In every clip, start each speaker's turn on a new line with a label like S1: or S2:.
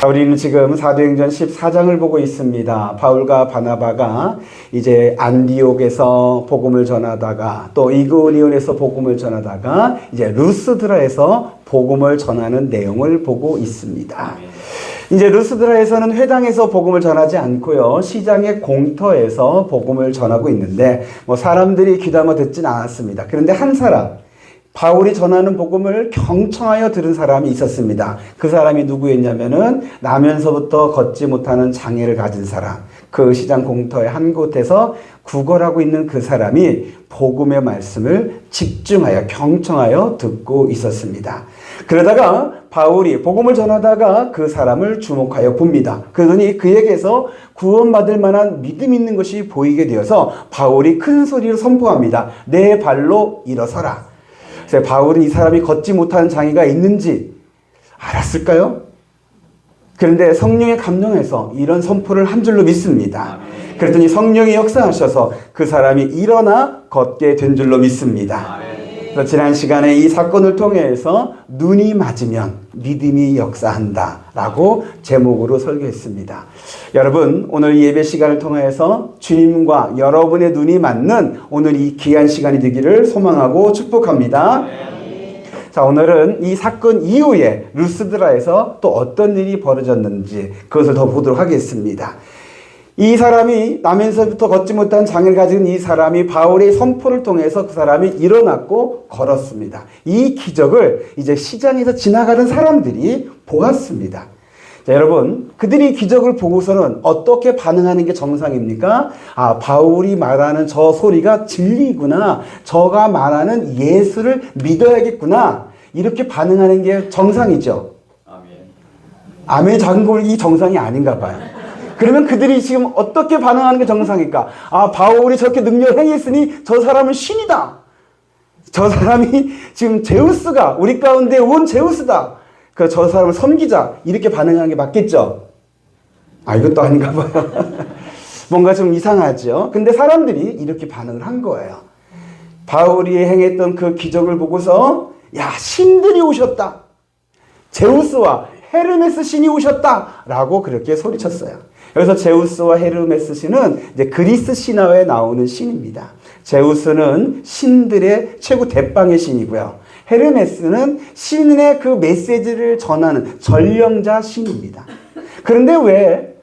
S1: 우리는 지금 사도행전 14장을 보고 있습니다. 바울과 바나바가 이제 안디옥에서 복음을 전하다가 또 이고니온에서 복음을 전하다가 이제 루스드라에서 복음을 전하는 내용을 보고 있습니다. 이제 루스드라에서는 회당에서 복음을 전하지 않고요, 시장의 공터에서 복음을 전하고 있는데 사람들이 귀담아 듣진 않았습니다. 그런데 한 사람, 바울이 전하는 복음을 경청하여 들은 사람이 있었습니다. 그 사람이 누구였냐면은 나면서부터 걷지 못하는 장애를 가진 사람, 그 시장 공터의 한 곳에서 구걸하고 있는 그 사람이 복음의 말씀을 집중하여 경청하여 듣고 있었습니다. 그러다가 바울이 복음을 전하다가 그 사람을 주목하여 봅니다. 그러더니 그에게서 구원받을 만한 믿음 있는 것이 보이게 되어서 바울이 큰 소리로 선포합니다. 내 발로 일어서라. 그래서 바울은 이 사람이 걷지 못하는 장애가 있는지 알았을까요? 그런데 성령의 감동에서 이런 선포를 한 줄로 믿습니다. 그랬더니 성령이 역사하셔서 그 사람이 일어나 걷게 된 줄로 믿습니다. 그래서 지난 시간에 이 사건을 통해서 눈이 맞으면 믿음이 역사한다 라고 제목으로 설교했습니다. 여러분, 오늘 예배 시간을 통해서 주님과 여러분의 눈이 맞는 오늘 이 귀한 시간이 되기를 소망하고 축복합니다. 자, 오늘은 이 사건 이후에 루스드라에서 또 어떤 일이 벌어졌는지 그것을 더 보도록 하겠습니다. 이 사람이 나면서부터 걷지 못한 장애를 가진 이 사람이 바울의 선포를 통해서 그 사람이 일어났고 걸었습니다. 이 기적을 이제 시장에서 지나가는 사람들이 보았습니다. 자, 여러분, 그들이 기적을 보고서는 어떻게 반응하는 게 정상입니까? 아, 바울이 말하는 저 소리가 진리구나. 저가 말하는 예수를 믿어야겠구나. 이렇게 반응하는 게 정상이죠. 아멘 작은 이 정상이 아닌가 봐요. 그러면 그들이 지금 어떻게 반응하는 게 정상일까? 아, 바울이 저렇게 능력을 행했으니 저 사람은 신이다. 저 사람이 지금 제우스가 우리 가운데 온 제우스다. 저 사람을 섬기자. 이렇게 반응하는 게 맞겠죠? 아, 이것도 아닌가 봐요. 뭔가 좀 이상하죠? 근데 사람들이 이렇게 반응을 한 거예요. 바울이 행했던 그 기적을 보고서 야, 신들이 오셨다. 제우스와 헤르메스 신이 오셨다. 라고 그렇게 소리쳤어요. 여기서 제우스와 헤르메스 신은 이제 그리스 신화에 나오는 신입니다. 제우스는 신들의 최고 대빵의 신이고요. 헤르메스는 신의 그 메시지를 전하는 전령자 신입니다. 그런데 왜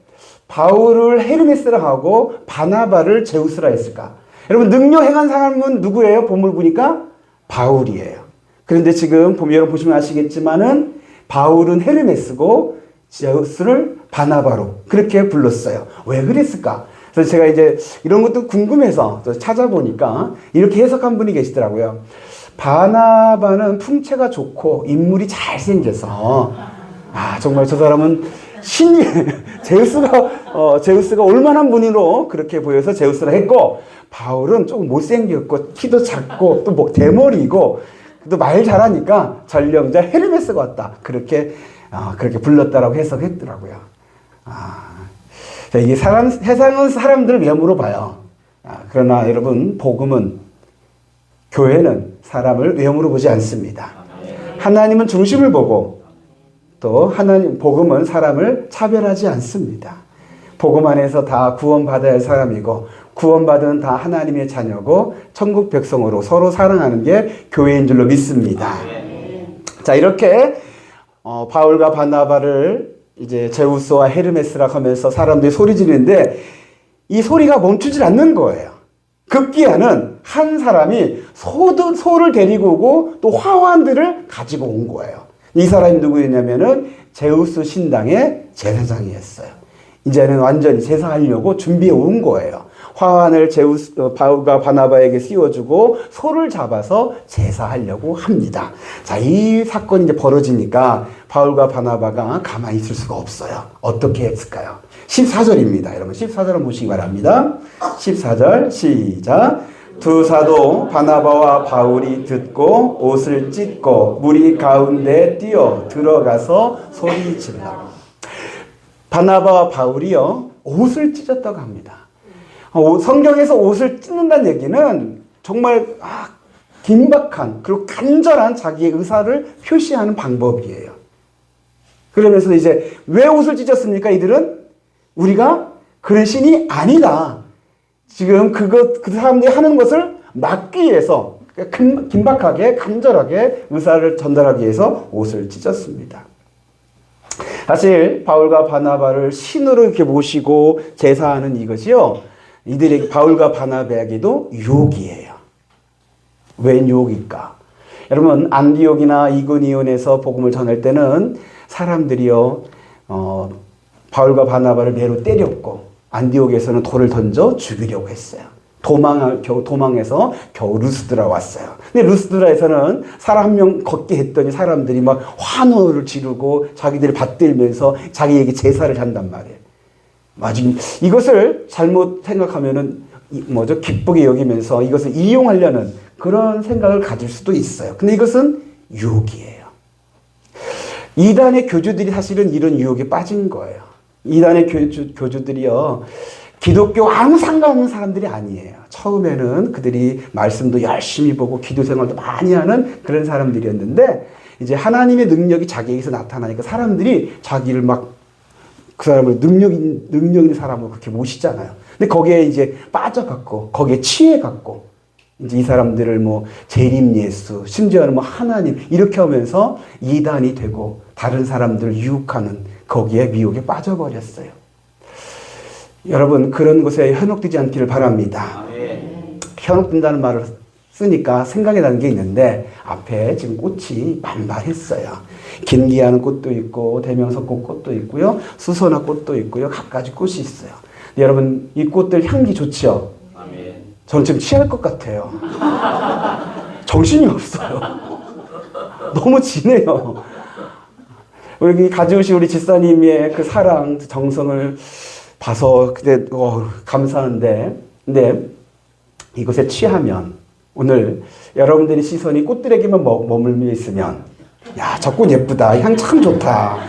S1: 바울을 헤르메스라 하고 바나바를 제우스라 했을까? 여러분, 능력 행한 사람은 누구예요? 본문 보니까 바울이에요. 그런데 지금 여러분 보시면 아시겠지만은 바울은 헤르메스고 제우스를 바나바로 그렇게 불렀어요. 왜 그랬을까? 그래서 제가 이제 이런 것도 궁금해서 찾아보니까 이렇게 해석한 분이 계시더라고요. 바나바는 풍채가 좋고 인물이 잘생겨서 아, 정말 저 사람은 신이 제우스가 올만한 분으로 그렇게 보여서 제우스라 했고, 바울은 조금 못생겼고 키도 작고 또 뭐 대머리고 또 말 잘하니까 전령자 헤르메스가 왔다. 그렇게 불렀다라고 해석했더라고요. 이게 세상은 사람들을 외모로 봐요. 그러나 여러분, 복음은, 교회는 사람을 외모로 보지 않습니다. 하나님은 중심을 보고 또 복음은 사람을 차별하지 않습니다. 복음 안에서 다 구원받아야 할 사람이고 구원받은 다 하나님의 자녀고 천국 백성으로 서로 사랑하는 게 교회인 줄로 믿습니다. 자, 이렇게 바울과 바나바를 이제 제우스와 헤르메스라 하면서 사람들이 소리 지르는데 이 소리가 멈추질 않는 거예요. 급기야는 한 사람이 소를 데리고 오고 또 화환들을 가지고 온 거예요. 이 사람이 누구였냐면은 제우스 신당의 제사장이었어요. 이제는 완전히 제사하려고 준비해 온 거예요. 화환을 바울과 바나바에게 씌워주고 소를 잡아서 제사하려고 합니다. 자, 이 사건이 이제 벌어지니까 바울과 바나바가 가만히 있을 수가 없어요. 어떻게 했을까요? 14절입니다. 여러분 14절을 보시기 바랍니다. 14절 시작. 두 사도 바나바와 바울이 듣고 옷을 찢고 무리 가운데 뛰어 들어가서 소리 질러. 바나바와 바울이요, 옷을 찢었다고 합니다. 성경에서 옷을 찢는다는 얘기는 정말 긴박한 그리고 간절한 자기의 의사를 표시하는 방법이에요. 그러면서 이제 왜 옷을 찢었습니까? 이들은 우리가 그런 신이 아니다. 지금 그 사람들이 하는 것을 막기 위해서 긴박하게 간절하게 의사를 전달하기 위해서 옷을 찢었습니다. 사실 바울과 바나바를 신으로 이렇게 모시고 제사하는 이것이요, 이들에게, 바울과 바나바에게도 유혹이에요. 웬 유혹일까? 여러분, 안디옥이나 이고니온에서 복음을 전할 때는 사람들이요, 바울과 바나바를 매로 때렸고 안디옥에서는 돌을 던져 죽이려고 했어요. 도망해서 겨우 루스드라 왔어요. 근데 루스드라에서는 사람 한 명 걷게 했더니 사람들이 막 환호를 지르고 자기들을 받들면서 자기에게 제사를 한단 말이에요. 마침 이것을 잘못 생각하면은 기쁘게 여기면서 이것을 이용하려는 그런 생각을 가질 수도 있어요. 근데 이것은 유혹이에요. 이단의 교주들이 사실은 이런 유혹에 빠진 거예요. 이단의 교주들이요, 기독교 아무 상관없는 사람들이 아니에요. 처음에는 그들이 말씀도 열심히 보고 기도 생활도 많이 하는 그런 사람들이었는데, 이제 하나님의 능력이 자기에게서 나타나니까 사람들이 자기를 그 사람을 능력 있는 사람으로 그렇게 모시잖아요. 근데 거기에 이제 빠져갖고, 거기에 취해갖고, 이제 이 사람들을 재림 예수, 심지어는 하나님, 이렇게 하면서 이단이 되고 다른 사람들을 유혹하는 거기에 미혹에 빠져버렸어요. 여러분, 그런 곳에 현혹되지 않기를 바랍니다. 현혹된다는 말을 쓰니까 생각이 나는 게 있는데, 앞에 지금 꽃이 만발했어요. 긴기하는 꽃도 있고 대명석꽃 꽃도 있고요, 수선화 꽃도 있고요, 갖가지 꽃이 있어요. 여러분, 이 꽃들 향기 좋죠? 저는 지금 취할 것 같아요. 정신이 없어요. 너무 진해요. 여기 가져오신 우리 집사님의 그 사랑, 정성을 봐서 그때 감사한데, 근데 이곳에 취하면, 오늘 여러분들의 시선이 꽃들에게만 머물며 있으면, 야, 저 꽃 예쁘다, 향 참 좋다,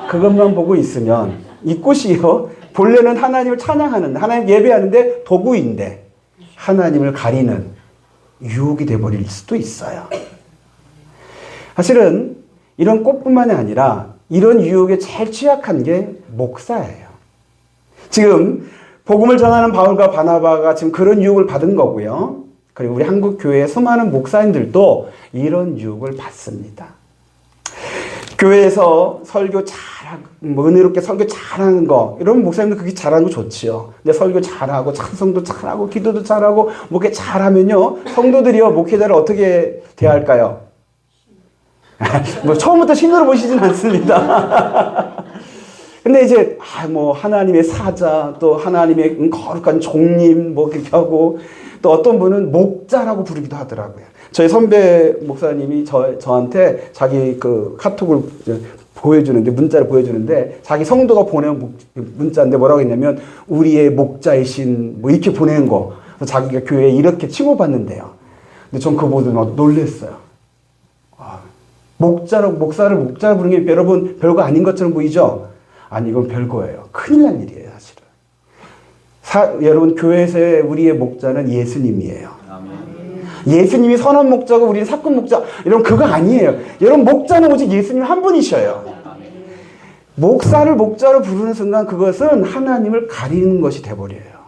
S1: 그것만 보고 있으면 이 꽃이요, 본래는 하나님을 찬양하는, 하나님 예배하는데 도구인데 하나님을 가리는 유혹이 되어버릴 수도 있어요. 사실은 이런 꽃뿐만이 아니라 이런 유혹에 제일 취약한 게 목사예요. 지금 복음을 전하는 바울과 바나바가 지금 그런 유혹을 받은 거고요. 그리고 우리 한국 교회의 수많은 목사님들도 이런 유혹을 받습니다. 교회에서 설교 잘하고, 은혜롭게 설교 잘하는 거, 이런 목사님들 그게 잘하는 거 좋지요. 근데 설교 잘하고, 찬송도 잘하고, 기도도 잘하고, 목회 잘하면요, 성도들이요, 목회자를 어떻게 대할까요? 처음부터 신으로 보시진 않습니다. 근데 이제, 하나님의 사자, 또 하나님의 거룩한 종님, 그렇게 하고, 또 어떤 분은 목자라고 부르기도 하더라고요. 저희 선배 목사님이 저한테 자기 그 카톡을 보여주는데, 문자를 보여주는데, 자기 성도가 보낸 문자인데 뭐라고 했냐면, 우리의 목자이신, 이렇게 보낸 거. 자기가 교회에 이렇게 칭호받는데요. 근데 전 그거 보고 놀랬어요. 목사를 부르는 게 여러분 별거 아닌 것처럼 보이죠? 아니, 이건 별거예요. 큰일 날 일이에요, 사실은. 여러분, 교회에서의 우리의 목자는 예수님이에요. 예수님이 선한 목자고 우리는 사건 목자, 여러분 그거 아니에요. 여러분, 목자는 오직 예수님 한 분이셔요. 목사를 목자로 부르는 순간 그것은 하나님을 가리는 것이 돼버려요.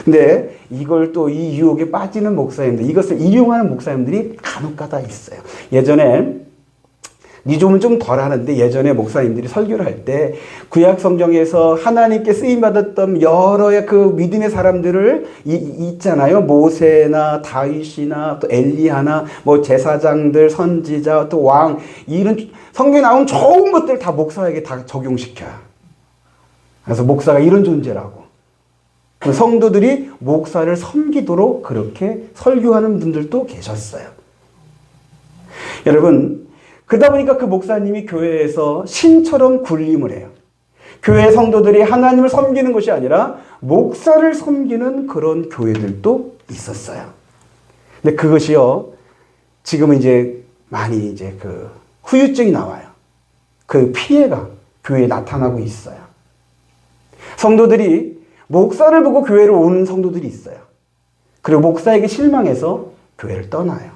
S1: 근데 이걸 또 이 유혹에 빠지는 목사님들, 이것을 이용하는 목사님들이 간혹가다 있어요. 예전에 니좀은 좀 덜 하는데, 예전에 목사님들이 설교를 할 때 구약 성경에서 하나님께 쓰임 받았던 여러의 그 믿음의 사람들을 있잖아요. 모세나 다윗이나 또 엘리야나 제사장들, 선지자, 또 왕, 이런 성경에 나온 좋은 것들 다 목사에게 다 적용시켜요. 그래서 목사가 이런 존재라고. 성도들이 목사를 섬기도록 그렇게 설교하는 분들도 계셨어요. 여러분, 그러다 보니까 그 목사님이 교회에서 신처럼 군림을 해요. 교회 성도들이 하나님을 섬기는 것이 아니라 목사를 섬기는 그런 교회들도 있었어요. 근데 그것이요, 지금은 이제 많이 그 후유증이 나와요. 그 피해가 교회에 나타나고 있어요. 성도들이 목사를 보고 교회로 오는 성도들이 있어요. 그리고 목사에게 실망해서 교회를 떠나요.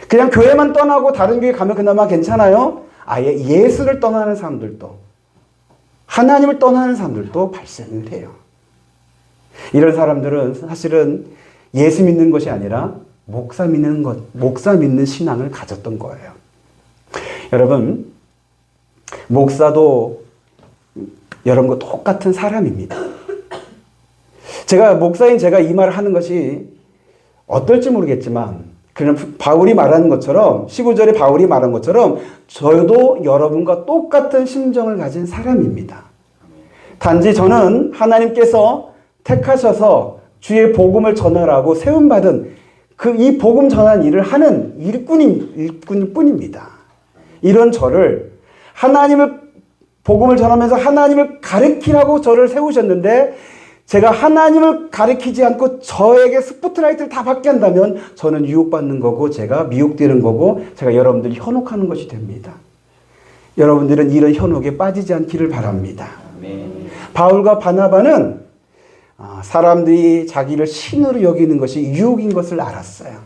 S1: 그냥 교회만 떠나고 다른 교회 가면 그나마 괜찮아요? 아예 예수를 떠나는 사람들도, 하나님을 떠나는 사람들도 발생을 해요. 이런 사람들은 사실은 예수 믿는 것이 아니라 목사 믿는 신앙을 가졌던 거예요. 여러분, 목사도 여러분과 똑같은 사람입니다. 목사인 제가 이 말을 하는 것이 어떨지 모르겠지만, 그냥 바울이 말하는 것처럼, 15절에 바울이 말한 것처럼, 저도 여러분과 똑같은 심정을 가진 사람입니다. 단지 저는 하나님께서 택하셔서 주의 복음을 전하라고 세움받은 이 복음 전한 일을 하는 일꾼일 뿐입니다. 이런 저를 복음을 전하면서 하나님을 가르치라고 저를 세우셨는데, 제가 하나님을 가르치지 않고 저에게 스포트라이트를 다 받게 한다면 저는 유혹받는 거고, 제가 미혹되는 거고, 제가 여러분들을 현혹하는 것이 됩니다. 여러분들은 이런 현혹에 빠지지 않기를 바랍니다. 바울과 바나바는 사람들이 자기를 신으로 여기는 것이 유혹인 것을 알았어요.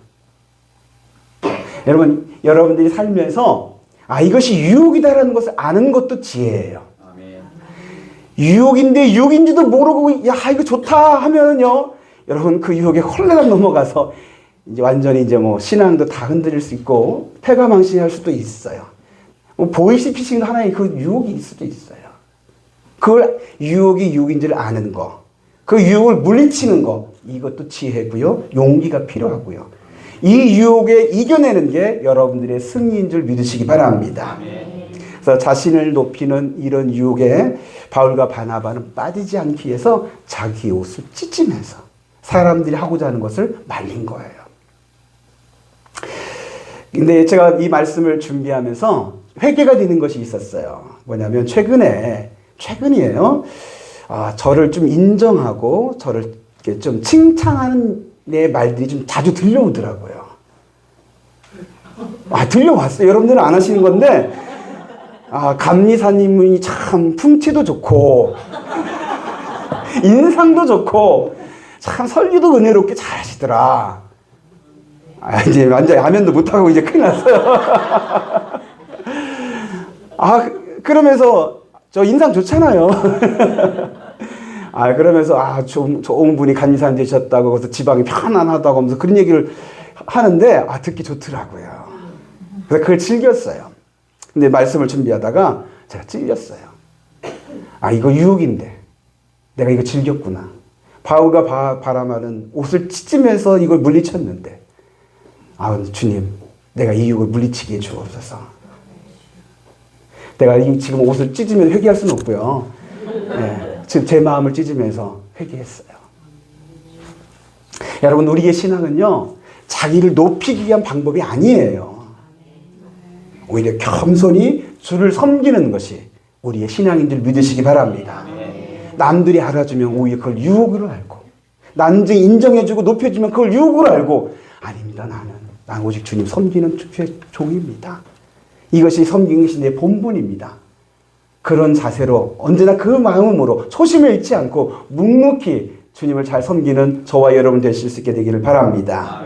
S1: 여러분들이 살면서 이것이 유혹이다라는 것을 아는 것도 지혜예요. 유혹인데 유혹인지도 모르고 이거 좋다 하면요, 여러분 그 유혹에 홀레락 넘어가서 이제 완전히 신앙도 다 흔들릴 수 있고 패가망신할 수도 있어요. 보이스피싱도 하나의 그 유혹일 수도 있어요. 그걸 유혹이 유혹인지를 아는 거, 그 유혹을 물리치는 거, 이것도 지혜고요, 용기가 필요하고요. 이 유혹에 이겨내는 게 여러분들의 승리인 줄 믿으시기 바랍니다. 그래서 자신을 높이는 이런 유혹에 바울과 바나바는 빠지지 않기 위해서 자기 옷을 찢으면서 사람들이 하고자 하는 것을 말린 거예요. 근데 제가 이 말씀을 준비하면서 회개가 되는 것이 있었어요. 뭐냐면 최근이에요. 저를 좀 인정하고 저를 이렇게 좀 칭찬하는 내 말들이 좀 자주 들려오더라고요. 들려왔어요. 여러분들은 안 하시는 건데, 감리사님이 참 풍치도 좋고, 인상도 좋고, 참 설교도 은혜롭게 잘 하시더라. 이제 완전히 아멘도 못하고 이제 큰일 났어요. 그러면서, 저 인상 좋잖아요. 그러면서, 좋은 분이 감리사님 되셨다고, 그래서 지방이 편안하다고 하면서 그런 얘기를 하는데, 듣기 좋더라고요. 그래서 그걸 즐겼어요. 근데 말씀을 준비하다가 제가 찔렸어요. 이거 유혹인데 내가 이거 즐겼구나. 바울과 바나바는 옷을 찢으면서 이걸 물리쳤는데, 주님, 내가 이 유혹을 물리치게 해주옵소서. 내가 지금 옷을 찢으면 회개할 수는 없고요. 지금 제 마음을 찢으면서 회개했어요. 여러분, 우리의 신앙은요, 자기를 높이기 위한 방법이 아니에요. 오히려 겸손히 주를 섬기는 것이 우리의 신앙인 줄 믿으시기 바랍니다. 남들이 알아주면 오히려 그걸 유혹으로 알고, 남들이 인정해주고 높여주면 그걸 유혹으로 알고, 아닙니다. 나는 오직 주님 섬기는 주의 종입니다. 이것이 섬기는 것이 내 본분입니다. 그런 자세로 언제나 그 마음으로 초심을 잃지 않고 묵묵히 주님을 잘 섬기는 저와 여러분 되실 수 있게 되기를 바랍니다.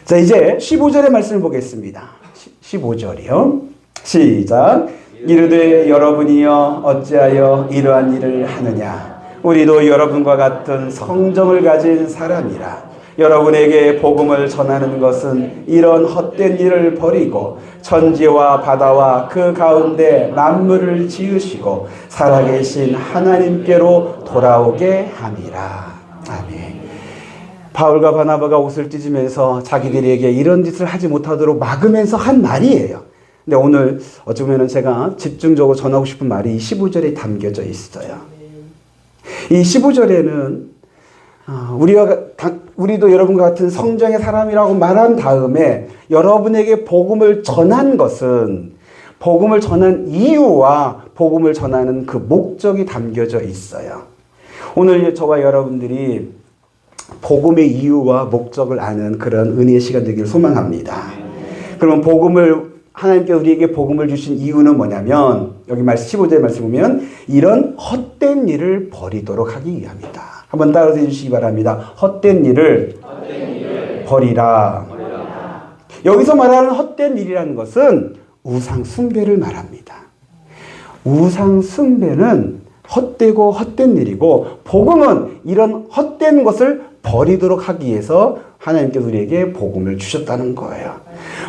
S1: 자, 이제 15절의 말씀을 보겠습니다. 15절이요. 시작. 이르되 여러분이여 어찌하여 이러한 일을 하느냐. 우리도 여러분과 같은 성정을 가진 사람이라. 여러분에게 복음을 전하는 것은 이런 헛된 일을 버리고 천지와 바다와 그 가운데 만물을 지으시고 살아계신 하나님께로 돌아오게 함이라. 아멘. 바울과 바나바가 옷을 찢으면서 자기들에게 이런 짓을 하지 못하도록 막으면서 한 말이에요. 근데 오늘 어찌 보면 제가 집중적으로 전하고 싶은 말이 15절에 담겨져 있어요. 이 15절에는 우리도 여러분과 같은 성정의 사람이라고 말한 다음에 여러분에게 복음을 전한 것은 복음을 전한 이유와 복음을 전하는 그 목적이 담겨져 있어요. 오늘 저와 여러분들이 복음의 이유와 목적을 아는 그런 은혜의 시간 되기를 소망합니다. 그러면 하나님께 우리에게 복음을 주신 이유는 뭐냐면, 여기 15절의 말씀 보면 이런 헛된 일을 버리도록 하기 위함이다. 한번 따라서 해주시기 바랍니다. 헛된 일을 버리라. 여기서 말하는 헛된 일이라는 것은 우상 숭배를 말합니다. 우상 숭배는 헛되고 헛된 일이고 복음은 이런 헛된 것을 버리도록 하기 위해서 하나님께서 우리에게 복음을 주셨다는 거예요.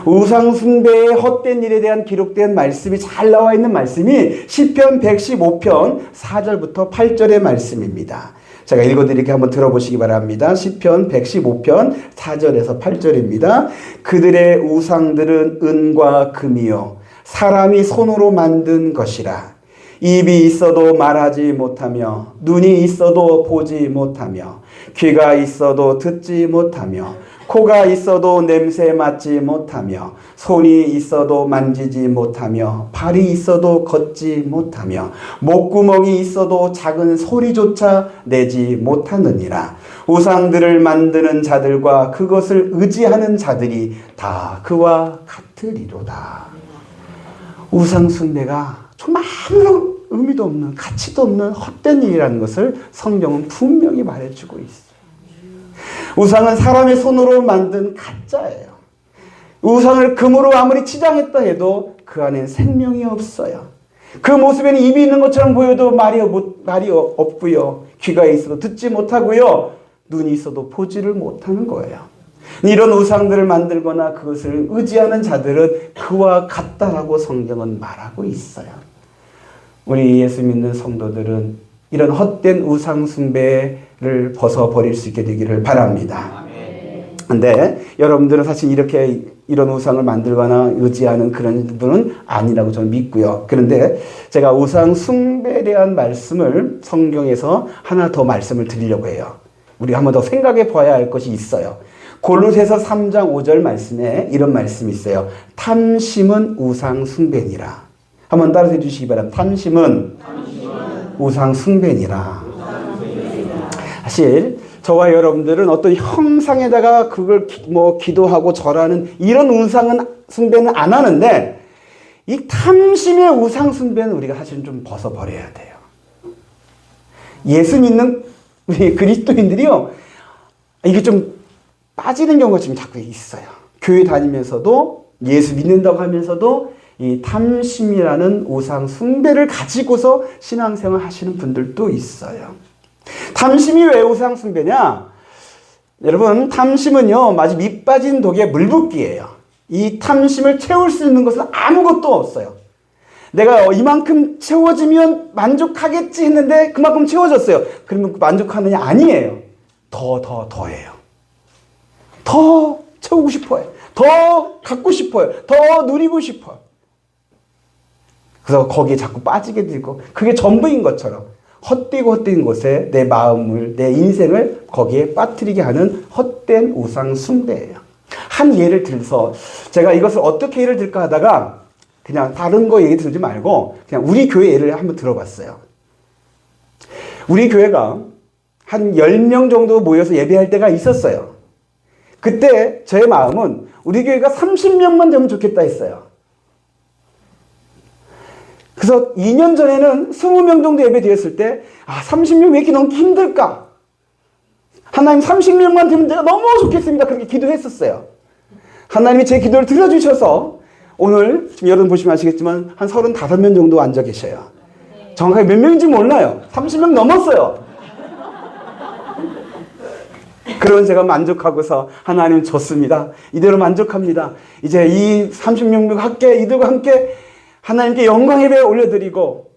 S1: 우상 숭배의 헛된 일에 대한 기록된 말씀이 잘 나와 있는 말씀이 시편 115편 4절부터 8절의 말씀입니다. 제가 읽어드릴게 한번 들어보시기 바랍니다. 시편 115편 4절에서 8절입니다. 그들의 우상들은 은과 금이요 사람이 손으로 만든 것이라. 입이 있어도 말하지 못하며 눈이 있어도 보지 못하며 귀가 있어도 듣지 못하며 코가 있어도 냄새 맡지 못하며 손이 있어도 만지지 못하며 발이 있어도 걷지 못하며 목구멍이 있어도 작은 소리조차 내지 못하느니라. 우상들을 만드는 자들과 그것을 의지하는 자들이 다 그와 같으리로다. 우상 숭배가 정말 아무런 의미도 없는 가치도 없는 헛된 일이라는 것을 성경은 분명히 말해주고 있어요. 우상은 사람의 손으로 만든 가짜예요. 우상을 금으로 아무리 치장했다 해도 그 안엔 생명이 없어요. 그 모습에는 입이 있는 것처럼 보여도 말이 없고요. 귀가 있어도 듣지 못하고요. 눈이 있어도 보지를 못하는 거예요. 이런 우상들을 만들거나 그것을 의지하는 자들은 그와 같다라고 성경은 말하고 있어요. 우리 예수 믿는 성도들은 이런 헛된 우상 숭배를 벗어버릴 수 있게 되기를 바랍니다. 근데 여러분들은 사실 이런 우상을 만들거나 의지하는 그런 분은 아니라고 저는 믿고요. 그런데 제가 우상 숭배에 대한 말씀을 성경에서 하나 더 말씀을 드리려고 해요. 우리 한번 더 생각해 봐야 할 것이 있어요. 골로새서 3장 5절 말씀에 이런 말씀이 있어요. 탐심은 우상 숭배니라. 한번 따라서 해주시기 바랍니다. 탐심은 우상 숭배니라. 사실 저와 여러분들은 어떤 형상에다가 그걸 기도하고 절하는 이런 우상 숭배는 안 하는데 이 탐심의 우상 숭배는 우리가 사실은 좀 벗어버려야 돼요. 예수 믿는 우리 그리스도인들이요, 이게 좀 빠지는 경우가 지금 자꾸 있어요. 교회 다니면서도 예수 믿는다고 하면서도 이 탐심이라는 우상 숭배를 가지고서 신앙생활 하시는 분들도 있어요. 탐심이 왜 우상 숭배냐? 여러분, 탐심은요, 마치 밑 빠진 독에 물 붓기예요. 이 탐심을 채울 수 있는 것은 아무것도 없어요. 내가 이만큼 채워지면 만족하겠지 했는데 그만큼 채워졌어요. 그러면 만족하느냐? 아니에요. 더해요. 더 채우고 싶어요. 더 갖고 싶어요. 더 누리고 싶어요. 그래서 거기에 자꾸 빠지게 되고 그게 전부인 것처럼 헛된 곳에 내 마음을, 내 인생을 거기에 빠뜨리게 하는 헛된 우상 숭배예요. 한 예를 들어서 제가 이것을 어떻게 예를 들까 하다가 그냥 다른 거 얘기 들지 말고 그냥 우리 교회 예를 한번 들어봤어요. 우리 교회가 한 10명 정도 모여서 예배할 때가 있었어요. 그때 저의 마음은 우리 교회가 30명만 되면 좋겠다 했어요. 그래서 2년 전에는 20명 정도 예배 드렸을 때 30명 왜 이렇게 넘기 힘들까? 하나님 30명만 되면 내가 너무 좋겠습니다. 그렇게 기도했었어요. 하나님이 제 기도를 들어주셔서 오늘 지금 여러분 보시면 아시겠지만 한 35명 정도 앉아 계셔요. 정확하게 몇 명인지 몰라요. 30명 넘었어요. 그런 제가 만족하고서 하나님 좋습니다. 이대로 만족합니다. 이제 이 30명 이들과 함께 하나님께 영광 예배 올려드리고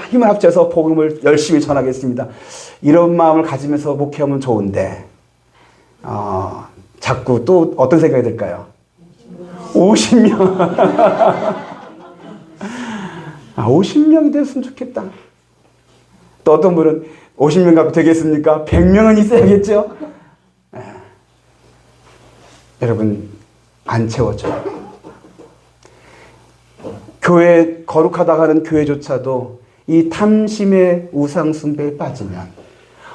S1: 힘을 합쳐서 복음을 열심히 전하겠습니다. 이런 마음을 가지면서 목회하면 좋은데 자꾸 또 어떤 생각이 들까요? 50명 50명이 됐으면 좋겠다. 또 어떤 분은 50명 갖고 되겠습니까? 100명은 있어야겠죠? 여러분, 안 채워져요. 교회 거룩하다고 하는 교회조차도 이 탐심의 우상 숭배에 빠지면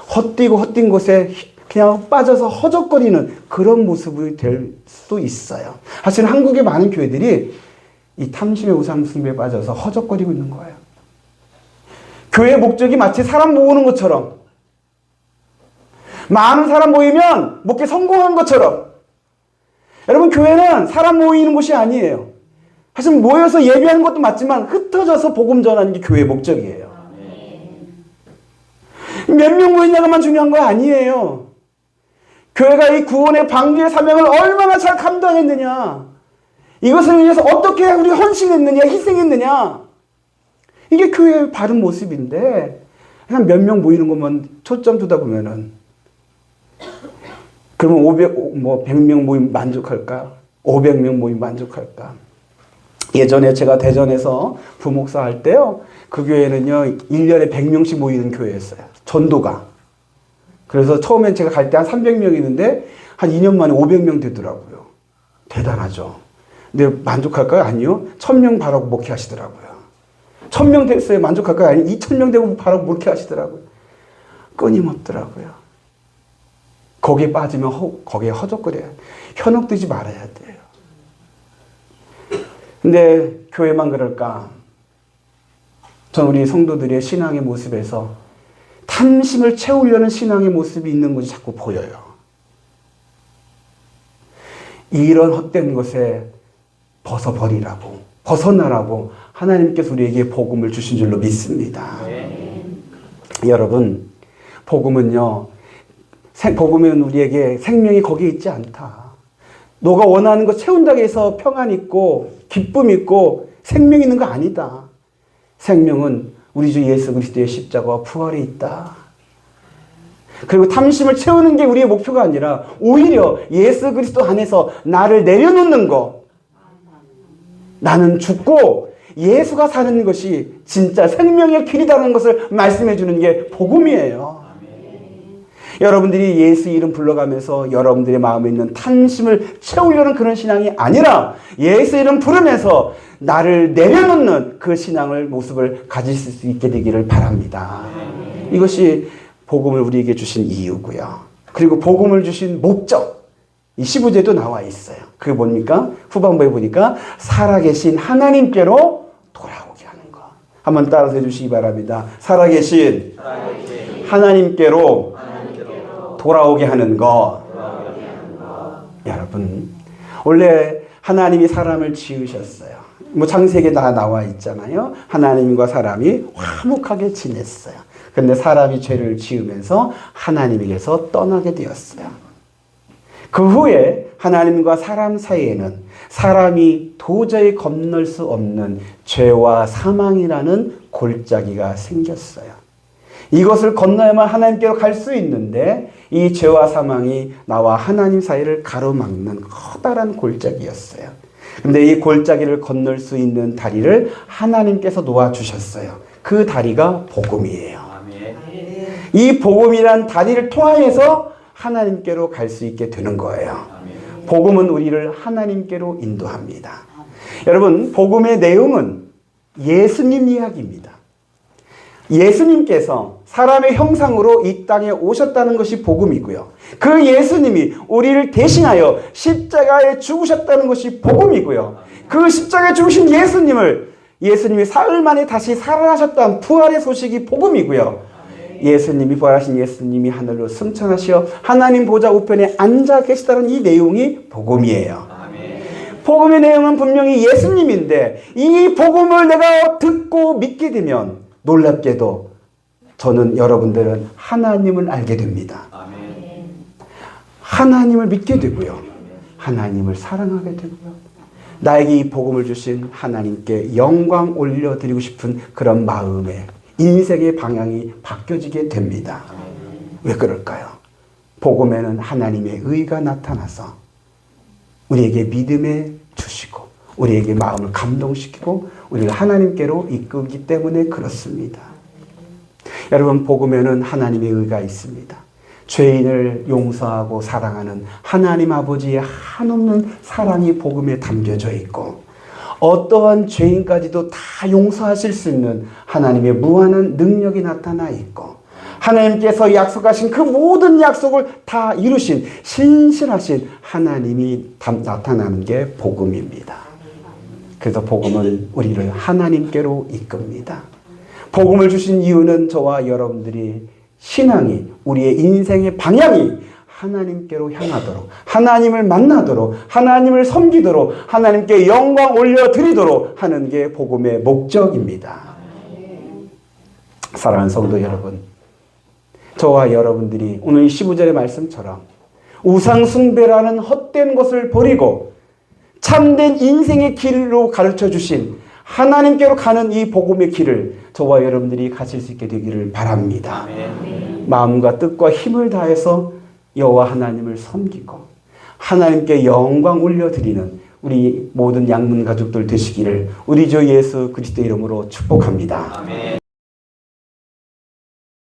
S1: 헛된 곳에 그냥 빠져서 허적거리는 그런 모습이 될 수도 있어요. 사실 한국의 많은 교회들이 이 탐심의 우상 숭배에 빠져서 허적거리고 있는 거예요. 교회의 목적이 마치 사람 모으는 것처럼, 많은 사람 모이면 목회 성공한 것처럼. 여러분, 교회는 사람 모이는 곳이 아니에요. 사실 모여서 예배하는 것도 맞지만 흩어져서 복음 전하는 게 교회의 목적이에요. 몇 명 모이냐가만 중요한 거 아니에요. 교회가 이 구원의 방주의 사명을 얼마나 잘 감당했느냐, 이것을 위해서 어떻게 우리 헌신했느냐, 희생했느냐, 이게 교회의 바른 모습인데, 그냥 몇 명 모이는 것만 초점 두다 보면은, 그러면 100명 모이면 만족할까? 500명 모이면 만족할까? 예전에 제가 대전에서 부목사 할 때요, 그 교회는요 1년에 100명씩 모이는 교회였어요. 전도가. 그래서 처음엔 제가 갈 때 한 300명 있는데 한 2년 만에 500명 되더라고요. 대단하죠. 근데 만족할까요? 아니요. 1000명 바라고 목회하시더라고요. 1000명 됐어요. 만족할까요? 아니요. 2000명 되고 바라고 목회하시더라고요. 끊임없더라고요. 거기에 빠지면 거기에 허덕거려요. 현혹되지 말아야 돼요. 근데 교회만 그럴까? 전 우리 성도들의 신앙의 모습에서 탐심을 채우려는 신앙의 모습이 있는 것이 자꾸 보여요. 이런 헛된 것에 벗어버리라고, 벗어나라고 하나님께서 우리에게 복음을 주신 줄로 믿습니다. 여러분, 복음은 우리에게 생명이 거기에 있지 않다. 너가 원하는 거 채운다고 해서 평안 있고 기쁨 있고 생명 있는 거 아니다. 생명은 우리 주 예수 그리스도의 십자가와 부활에 있다. 그리고 탐심을 채우는 게 우리의 목표가 아니라 오히려 예수 그리스도 안에서 나를 내려놓는 것. 나는 죽고 예수가 사는 것이 진짜 생명의 길이라는 것을 말씀해 주는 게 복음이에요. 여러분들이 예수 이름 불러가면서 여러분들의 마음에 있는 탐심을 채우려는 그런 신앙이 아니라 예수 이름 부르면서 나를 내려놓는 그 신앙을 모습을 가질 수 있게 되기를 바랍니다. 이것이 복음을 우리에게 주신 이유고요. 그리고 복음을 주신 목적, 이 15제도 나와 있어요. 그게 뭡니까? 후반부에 보니까 살아계신 하나님께로 돌아오게 하는 것. 한번 따라서 해주시기 바랍니다. 살아계신 하나님께로 돌아오게 하는 것. 여러분, 원래 하나님이 사람을 지으셨어요. 창세기에 다 나와 있잖아요. 하나님과 사람이 화목하게 지냈어요. 그런데 사람이 죄를 지으면서 하나님에게서 떠나게 되었어요. 그 후에 하나님과 사람 사이에는 사람이 도저히 건널 수 없는 죄와 사망이라는 골짜기가 생겼어요. 이것을 건너야만 하나님께로 갈 수 있는데 이 죄와 사망이 나와 하나님 사이를 가로막는 커다란 골짜기였어요. 근데 이 골짜기를 건널 수 있는 다리를 하나님께서 놓아주셨어요. 그 다리가 복음이에요. 이 복음이란 다리를 통하여서 하나님께로 갈 수 있게 되는 거예요. 복음은 우리를 하나님께로 인도합니다. 여러분, 복음의 내용은 예수님 이야기입니다. 예수님께서 사람의 형상으로 이 땅에 오셨다는 것이 복음이고요. 그 예수님이 우리를 대신하여 십자가에 죽으셨다는 것이 복음이고요. 그 십자가에 죽으신 예수님이 사흘 만에 다시 살아나셨다는 부활의 소식이 복음이고요. 예수님이 부활하신 예수님이 하늘로 승천하시어 하나님 보좌 우편에 앉아 계시다는 이 내용이 복음이에요. 복음의 내용은 분명히 예수님인데 이 복음을 내가 듣고 믿게 되면 놀랍게도 저는 여러분들은 하나님을 알게 됩니다. 하나님을 믿게 되고요. 하나님을 사랑하게 되고요. 나에게 이 복음을 주신 하나님께 영광 올려드리고 싶은 그런 마음에 인생의 방향이 바뀌어지게 됩니다. 왜 그럴까요? 복음에는 하나님의 의가 나타나서 우리에게 믿음에 주시고 우리에게 마음을 감동시키고 우리를 하나님께로 이끌기 때문에 그렇습니다. 여러분, 복음에는 하나님의 의가 있습니다. 죄인을 용서하고 사랑하는 하나님 아버지의 한없는 사랑이 복음에 담겨져 있고 어떠한 죄인까지도 다 용서하실 수 있는 하나님의 무한한 능력이 나타나 있고 하나님께서 약속하신 그 모든 약속을 다 이루신 신실하신 하나님이 나타나는 게 복음입니다. 그래서 복음은 우리를 하나님께로 이끕니다. 복음을 주신 이유는 저와 여러분들이 신앙이, 우리의 인생의 방향이 하나님께로 향하도록, 하나님을 만나도록, 하나님을 섬기도록, 하나님께 영광 올려드리도록 하는 게 복음의 목적입니다. 사랑하는 성도 여러분, 저와 여러분들이 오늘 이 15절의 말씀처럼 우상 숭배라는 헛된 것을 버리고 참된 인생의 길로 가르쳐 주신 하나님께로 가는 이 복음의 길을 저와 여러분들이 가실 수 있게 되기를 바랍니다. 마음과 뜻과 힘을 다해서 여호와 하나님을 섬기고 하나님께 영광 올려드리는 우리 모든 양문 가족들 되시기를 우리 주 예수 그리스도 이름으로 축복합니다.